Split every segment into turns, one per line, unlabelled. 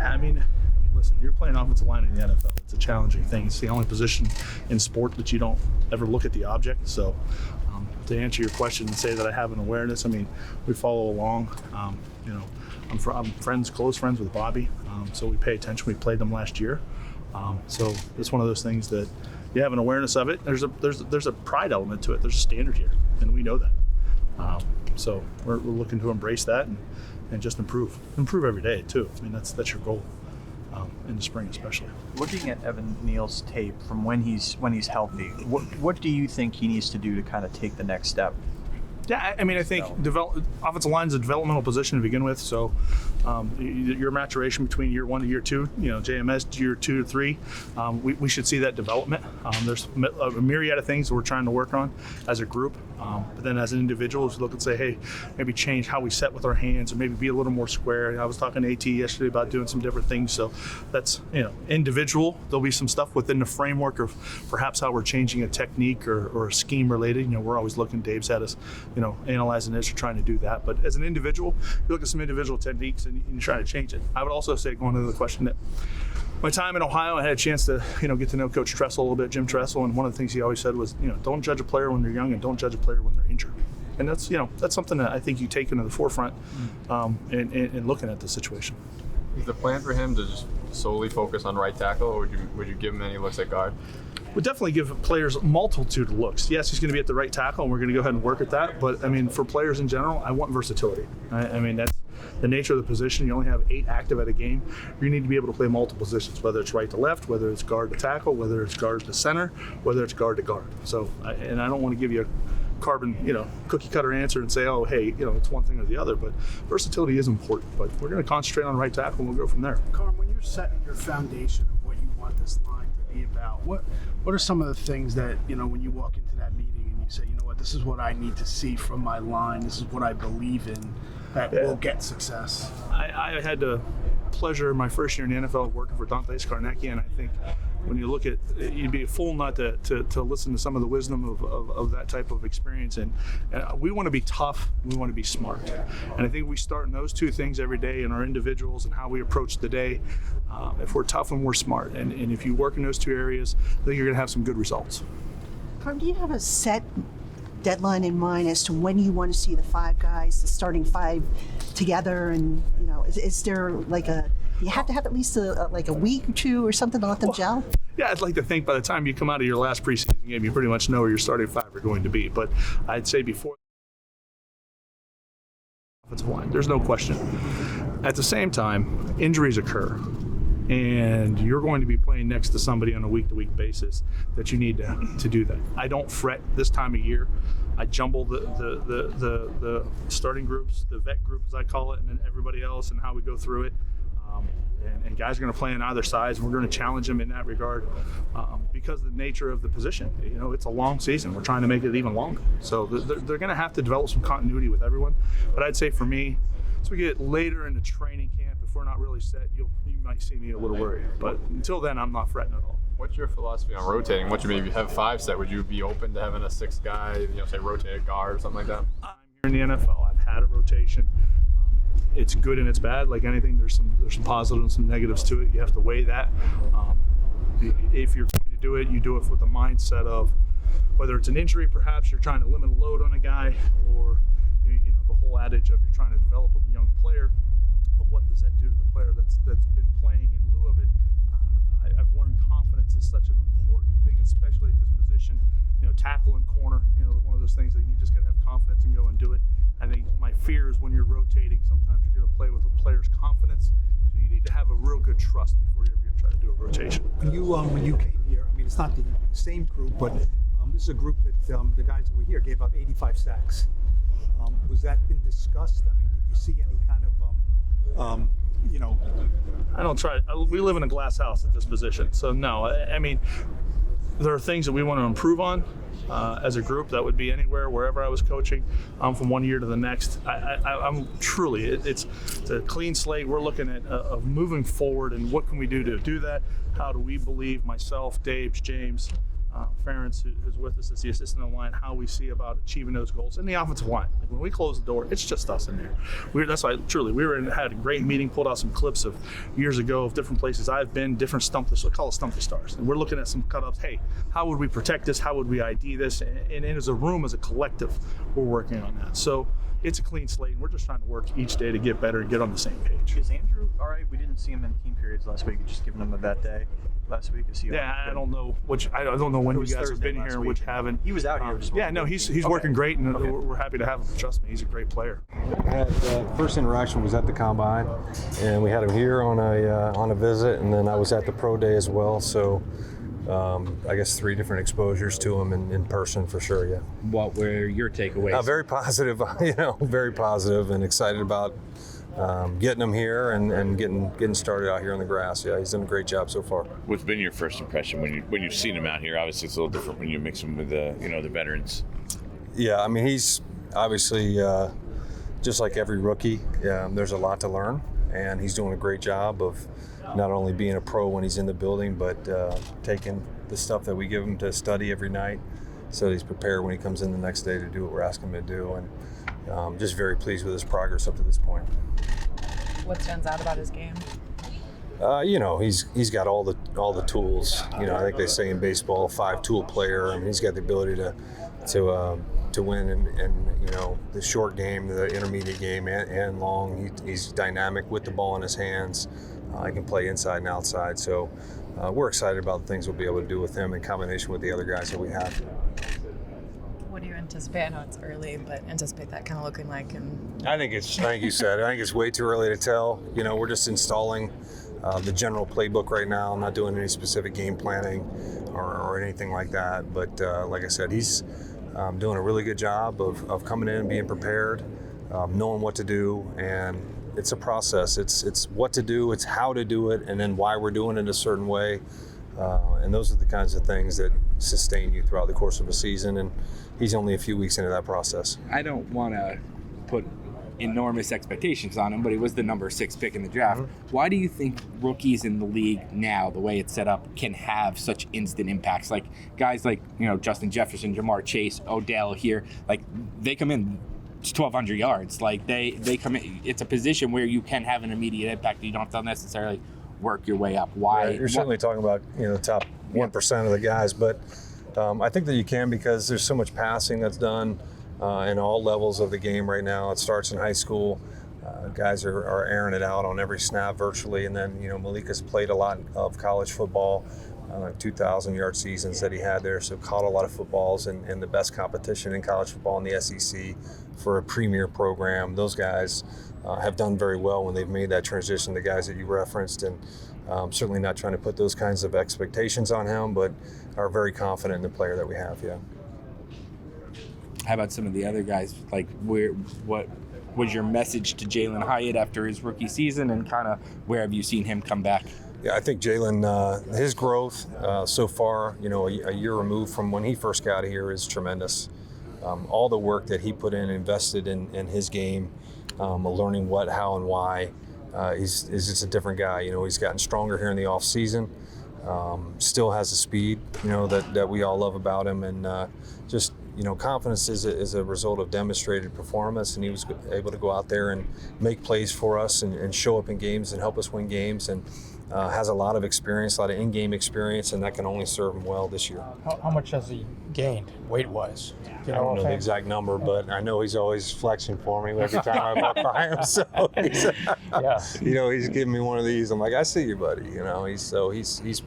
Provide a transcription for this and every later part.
Yeah, I mean, listen, you're playing offensive line in the NFL. It's a challenging thing. It's the only position in sport that you don't ever look at the object. So to answer your question and say that I have an awareness, I mean, we follow along. I'm close friends with Bobby, so we pay attention. We played them last year. So it's one of those things that you have an awareness of it. There's a pride element to it. There's a standard here, and we know that. So we're looking to embrace that and just improve every day too. I mean, that's your goal in the spring especially.
Looking at Evan Neal's tape from when he's healthy, what do you think he needs to do to kind of take the next step?
Yeah, I mean, I think offensive line is a developmental position to begin with. So your maturation between year 1 to year 2, JMS year 2 to 3, we should see that development. There's a myriad of things that we're trying to work on as a group. But then as an individual, we look and say, hey, maybe change how we set with our hands or maybe be a little more square. I was talking to AT yesterday about doing some different things. So that's, individual. There'll be some stuff within the framework of perhaps how we're changing a technique or a scheme related. We're always looking, Dave's had us, analyzing this or trying to do that. But as an individual, you look at some individual techniques and you try to change it. I would also say, going into the question, that my time in Ohio, I had a chance to, get to know Coach Tressel a little bit, Jim Tressel, and one of the things he always said was, don't judge a player when they're young and don't judge a player when they're injured. And that's, that's something that I think you take into the forefront in looking at the situation.
Is the plan for him to just solely focus on right tackle, or would you give him any looks at guard?
We'll definitely give players a multitude of looks. Yes, he's going to be at the right tackle, and we're going to go ahead and work at that. But, I mean, for players in general, I want versatility. I mean, that's the nature of the position. You only have 8 active at a game. You need to be able to play multiple positions, whether it's right to left, whether it's guard to tackle, whether it's guard to center, whether it's guard to guard. So, and I don't want to give you a carbon, cookie cutter answer and say, oh, hey, it's one thing or the other. But versatility is important. But we're going to concentrate on right tackle, and we'll go from there.
Carm, when you're setting your foundation of what you want this line to be about, what are some of the things that, when you walk into that meeting and you say, this is what I need to see from my line, this is what I believe in, that will get success?
I had the pleasure in my first year in the NFL working for Dante Scarnecchia, and I think when you look at, you'd be a fool not to listen to some of the wisdom of that type of experience. And we want to be tough, we want to be smart. And I think we start in those 2 things every day in our individuals and how we approach the day. If we're tough and we're smart, and if you work in those 2 areas, I think you're going to have some good results.
Carm, do you have a set deadline in mind as to when you want to see the 5 guys, the starting 5 together? And, is there you have to have at least a week or 2 or something to let them gel?
Yeah, I'd like to think by the time you come out of your last preseason game, you pretty much know where your starting 5 are going to be. But I'd say before offensive line, there's no question. At the same time, injuries occur, and you're going to be playing next to somebody on a week-to-week basis that you need to do that. I don't fret this time of year. I jumble the starting groups, the vet group as I call it, and then everybody else and how we go through it. And guys are going to play on either side, and we're going to challenge them in that regard because of the nature of the position. It's a long season. We're trying to make it even longer. So they're going to have to develop some continuity with everyone. But I'd say for me, as we get later into training camp, if we're not really set, you might see me a little worried. But until then, I'm not fretting at all.
What's your philosophy on rotating? Once you maybe have 5 set, would you be open to having a 6th guy, say rotate a guard or something like that?
I'm here in the NFL. I've had a rotation. It's good and it's bad. Like anything, there's some positives and some negatives to it. You have to weigh that. If you're going to do it, you do it with the mindset of whether it's an injury, perhaps you're trying to limit a load on a guy, or the whole adage of you're trying to develop a young player. But what does that do to the player that's been playing in lieu of it? I've learned confidence is such an important thing, especially at this position. Tackle and corner, one of those things that you just got to have confidence and go and do it. I think my fear is when you're rotating, sometimes you're going to play with a player's confidence. So you need to have a real good trust before you're going to try to do a rotation.
When you came here, it's not the same group, but this is a group that the guys that were here gave up 85 sacks. Was that been discussed? Did you see any kind of,
I don't try. We live in a glass house at this position, so no. There are things that we want to improve on as a group. That would be anywhere, wherever I was coaching, from one year to the next. I'm truly, it's a clean slate. We're looking at of moving forward, and what can we do to do that? How do we believe, myself, Dave, James, Ferentz, who's with us as the assistant on the line, how we see about achieving those goals. And the offensive line, like when we close the door, it's just us in there. That's why truly had a great meeting, pulled out some clips of years ago of different places I've been, different call it stump the stars. And we're looking at some cut-ups. Hey, how would we protect this? How would we ID this? And as a room, as a collective, we're working on that. So it's a clean slate, and we're just trying to work each day to get better and get on the same page.
Is Andrew all right? We didn't see him in team periods last week. Just giving him a vet day last week. Is he?
Yeah, I don't know I don't know when you guys have been here and which haven't.
He was out here.
Yeah, no, he's working great, and we're happy to have him. Trust me, he's a great player.
I had first interaction was at the combine, and we had him here on a visit, and then I was at the pro day as well. So I guess 3 different exposures to him in person for sure. Yeah.
What were your takeaways?
Very positive. Very positive, and excited about getting him here and getting started out here on the grass. Yeah, he's done a great job so far.
What's been your first impression when you've seen him out here? Obviously, it's a little different when you mix him with the veterans.
Yeah, I mean, he's obviously just like every rookie. There's a lot to learn, and he's doing a great job of not only being a pro when he's in the building, but taking the stuff that we give him to study every night so that he's prepared when he comes in the next day to do what we're asking him to do. And just very pleased with his progress up to this point.
What stands out about his game?
He's got all the tools. I think they say in baseball, 5-tool player. I mean, he's got the ability to win in the short game, the intermediate game, and long. He's dynamic with the ball in his hands. He can play inside and outside. So we're excited about the things we'll be able to do with him in combination with the other guys that we have.
What do you anticipate? I know it's early, but anticipate that kind of looking like. And
I think you said it. I think it's way too early to tell. We're just installing the general playbook right now. I'm not doing any specific game planning or anything like that. But like I said, he's doing a really good job of coming in and being prepared, knowing what to do, and it's a process. It's what to do, it's how to do it, and then why we're doing it a certain way. And those are the kinds of things that sustain you throughout the course of a season. And he's only a few weeks into that process.
I don't want to put enormous expectations on him, but he was the number 6 pick in the draft. Mm-hmm. Why do you think rookies in the league now, the way it's set up, can have such instant impacts? Like guys like, Justin Jefferson, Jamar Chase, Odell here, like they come in 1,200 yards. Like they come in, it's a position where you can have an immediate impact. You don't have to necessarily work your way up. Why?
Yeah, you're certainly talking about, the top 1% of the guys, but I think that you can because there's so much passing that's done in all levels of the game right now. It starts in high school. Guys are airing it out on every snap virtually, and then Malika's played a lot of college football, 2,000-yard seasons that he had there, so caught a lot of footballs in the best competition in college football in the SEC for a premier program. Those guys have done very well when they've made that transition, the guys that you referenced, and certainly not trying to put those kinds of expectations on him, but are very confident in the player that we have, yeah.
How about some of the other guys? Like, what was your message to Jalen Hyatt after his rookie season, and kind of where have you seen him come back?
Yeah, I think Jalen, his growth so far, a year removed from when he first got here is tremendous. All the work that he put in, invested in his game, learning what, how, and why. He's just a different guy. He's gotten stronger here in the off season. Still has the speed, that we all love about him, and just confidence is a result of demonstrated performance. And he was able to go out there and make plays for us and show up in games and help us win games. And has a lot of experience, a lot of in-game experience, and that can only serve him well this year.
How much has he gained weight-wise?
I don't know the exact number, but I know he's always flexing for me every time I walk by him. So he's giving me one of these. I'm like, I see you, buddy. He's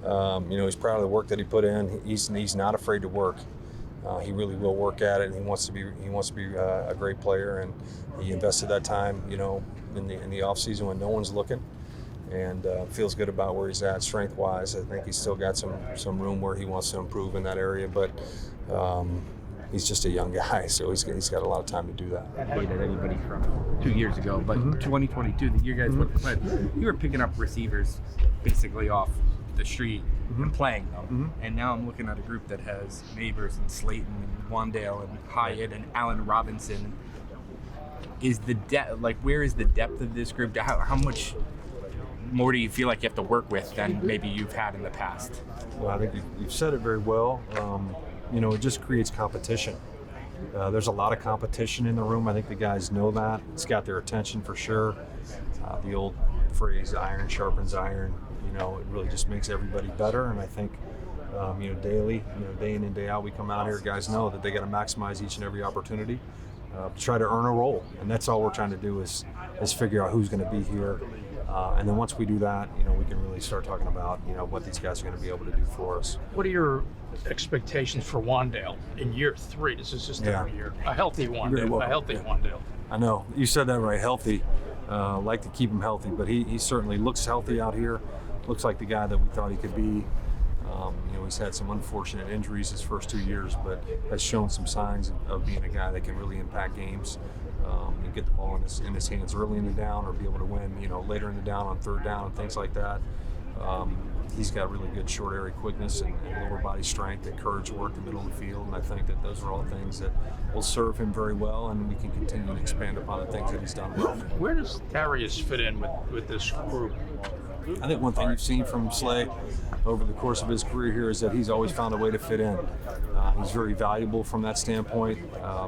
proud of the work that he put in. He's not afraid to work. He really will work at it, and he wants to be a great player. And he invested that time, in the off season when no one's looking. And feels good about where he's at strength-wise. I think he's still got some room where he wants to improve in that area, but he's just a young guy, so he's got a lot of time to do that.
I hated anybody from 2 years ago, but 2022, the year guys would have played, you were picking up receivers basically off the street and playing them. And now I'm looking at a group that has Neighbors and Slayton and Wandale and Hyatt and Allen Robinson. Is the depth, where is the depth of this group? How much more do you feel like you have to work with than maybe you've had in the past?
Well, I think you've said it very well. It just creates competition. There's a lot of competition in the room. I think the guys know that. It's got their attention for sure. The old phrase, iron sharpens iron, it really just makes everybody better. And I think, daily, day in and day out, we come out here, guys know that they got to maximize each and every opportunity to try to earn a role. And that's all we're trying to do is figure out who's going to be here. And then once we do that, we can really start talking about, what these guys are going to be able to do for us.
What are your expectations for Wandale in year 3? This is just every year. A healthy Wandale. A healthy Wandale.
I know. You said that right, healthy. Like to keep him healthy, but he certainly looks healthy out here. Looks like the guy that we thought he could be. He's had some unfortunate injuries his first 2 years, but has shown some signs of being a guy that can really impact games. And get the ball in his hands early in the down, or be able to win, later in the down on third down and things like that. He's got really good short area quickness and lower body strength, encourage work in the middle of the field, and I think that those are all things that will serve him very well, and we can continue to expand upon the things that he's done well.
Where does Darius fit in with this group?
I think one thing you've seen from Slay over the course of his career here is that he's always found a way to fit in. He's very valuable from that standpoint,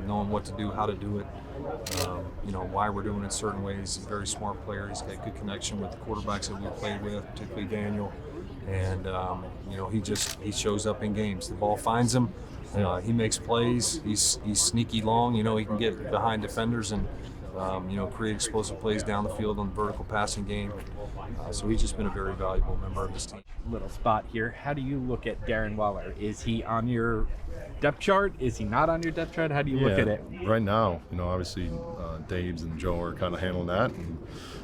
knowing what to do, how to do it, why we're doing it certain ways. He's a very smart player. He's got good connection with the quarterbacks that we played with, particularly Daniel. And, he shows up in games. The ball finds him. He makes plays. He's sneaky long. He can get behind defenders and, create explosive plays down the field on the vertical passing game. So he's just been a very valuable member of this team.
Little spot here. How do you look at Darren Waller? Is he on your depth chart? Is he not on your depth chart? How do you look at it?
Right now, obviously Daves and Joe are kind of handling that. And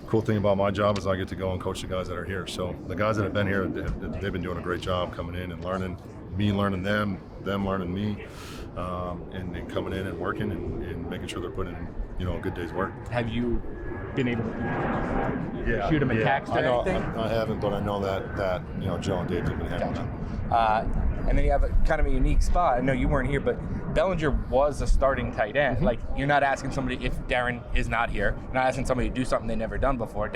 cool thing about my job is I get to go and coach the guys that are here. So the guys that have been here, they've been doing a great job coming in and learning, me learning them learning me, and coming in and working and making sure they're putting in, a good day's work.
Have you been able to shoot him a text or anything?
I haven't, but I know that Joe and Dave have been handling that.
And then you have kind of a unique spot. I know you weren't here, but Bellinger was a starting tight end.
Mm-hmm.
Like, you're not asking somebody, if Darren is not here, you're not asking somebody to do something they've never done before.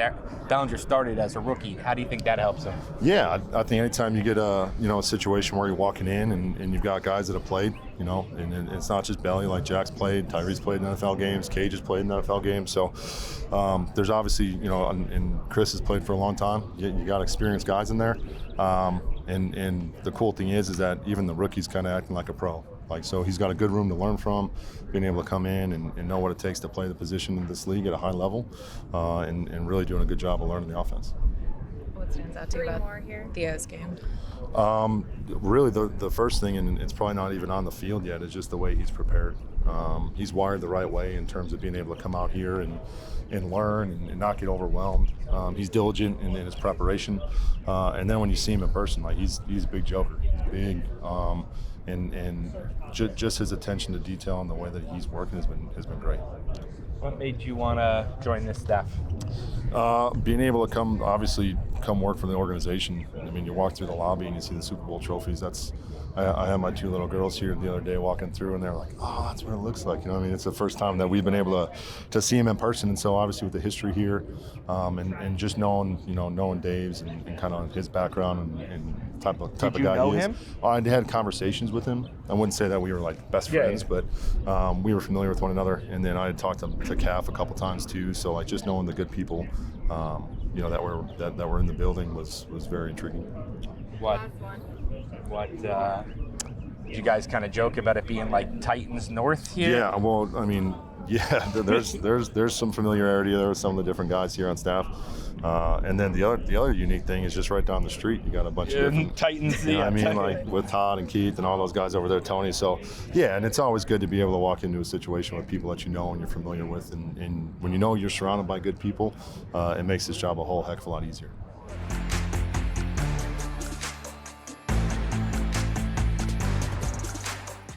Bellinger started as a rookie. How do you think that helps him?
Yeah, I think anytime you get a situation where you're walking in and you've got guys that have played, and it's not just Belly, like Jack's played, Tyree's played in NFL games, Cage has played in NFL games. So there's obviously, and Chris has played for a long time. You got experienced guys in there. And the cool thing is that even the rookie's kind of acting like a pro. So he's got a good room to learn from, being able to come in and know what it takes to play the position in this league at a high level, and really doing a good job of learning the offense.
What stands out to you about Theo's game?
Really, the first thing, and it's probably not even on the field yet, is just the way he's prepared. He's wired the right way in terms of being able to come out here and learn and not get overwhelmed. He's diligent in his preparation, and then when you see him in person, he's a big joker. He's big, and just his attention to detail and the way that he's working has been great.
What made you want to join this staff?
Being able to come work for the organization. I mean, you walk through the lobby and you see the Super Bowl trophies. I had my 2 little girls here the other day walking through, and they're like, "Oh, that's what it looks like." It's the first time that we've been able to see him in person, and so obviously with the history here, and just knowing Dave's and kind of his background and type of guy he is. Did you know him? I had conversations with him. I wouldn't say that we were like best friends, but we were familiar with one another. And then I had talked to Calf a couple times too. So just knowing the good people, that were in the building was very intriguing.
What did you guys kind of joke about it being like Titans North here?
Yeah, well, there's some familiarity there with some of the different guys here on staff. And then the other unique thing is just right down the street, you got a bunch of different
Titans.
With Todd and Keith and all those guys over there, Tony. So yeah, and it's always good to be able to walk into a situation with people that you know and you're familiar with, and when you know you're surrounded by good people, it makes this job a whole heck of a lot easier.